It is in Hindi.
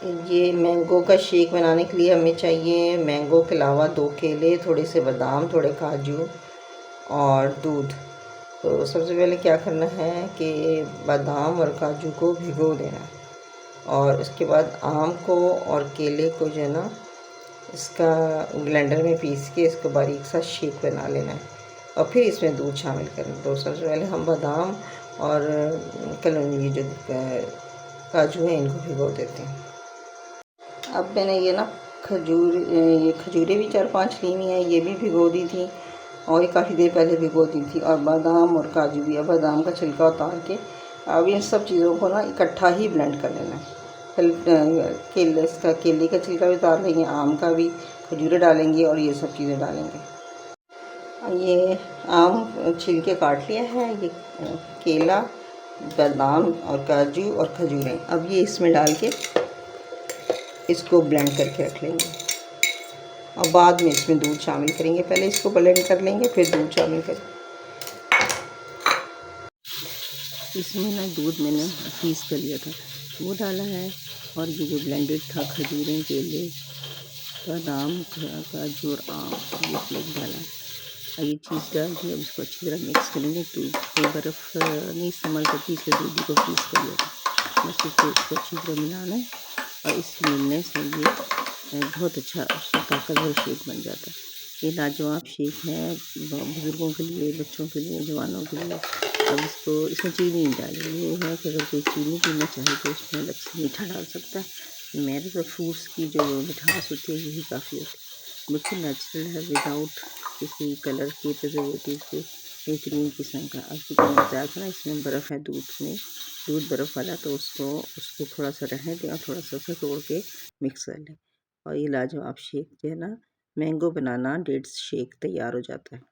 ये मैंगो का शेक बनाने के लिए हमें चाहिए मैंगो के अलावा 2 केले, थोड़े से बादाम, थोड़े काजू और दूध। तो सबसे पहले क्या करना है कि बादाम और काजू को भिगो देना है और उसके बाद आम को और केले को जो है ना इसका ब्लेंडर में पीस के इसको बारीक सा शेक बना लेना है और फिर इसमें दूध शामिल करना। तो सबसे पहले हम बादाम और ये जो काजू हैं इनको भिगो देते हैं। अब मैंने ये ना ये खजूरें भी 4-5 ली हुई हैं, ये भी भिगो दी थी और ये काफ़ी देर पहले भिगो दी थी, और बादाम और काजू भी। अब बादाम का छिलका उतार के अब इन सब चीज़ों को ना इकट्ठा ही ब्लेंड कर लेना है। केले का छिलका भी उतार लेंगे, आम का भी, खजूरें डालेंगे और ये सब चीज़ें डालेंगे। ये आम छिलके काट लिया है, ये केला, बादाम और काजू और खजूरें अब ये इसमें डाल के इसको ब्लेंड करके रख लेंगे और बाद में इसमें दूध शामिल करेंगे। पहले इसको ब्लेंड कर लेंगे फिर दूध शामिल करेंगे। इसमें ना दूध मैंने पीस कर लिया था वो डाला है और ये जो ब्लेंडेड था खजूरें, केले, बादाम, काजू और आम ये सब डाला है और ये चीज़ डाल के अब इसको अच्छी तरह मिक्स करेंगे। दूध को बर्फ़ नहीं संभल सकती इसलिए दूध को पीस कर लिया था, बस इसको अच्छी तरह मिलाना है और इस मिलने से ये बहुत अच्छा ताकतवर शेक बन जाता है। ये लाजवाब शेक है बुज़ुर्गों के लिए, बच्चों के लिए, जवानों के लिए। अब इसमें चीनी नहीं डाली, ये है कि अगर कोई चीनी पीना चाहे तो उसमें अलग से मीठा डाल सकता है। मेरे तो फ्रूट्स की जो मिठास होती है यही काफ़ी होती है। बिल्कुल नेचुरल है, विदाउट किसी कलर के प्रिजर्वेटिव के, बेहतरीन किस्म का। अब क्योंकि मैंने बताया था ना इसमें बर्फ़ है दूध में, दूध बर्फ़ वाला, तो उसको थोड़ा सा रहने दें और थोड़ा सा तोड़ के मिक्स कर लें और ये लाजवाब शेक जो है ना मैंगो बनाना डेट्स शेक तैयार हो जाता है।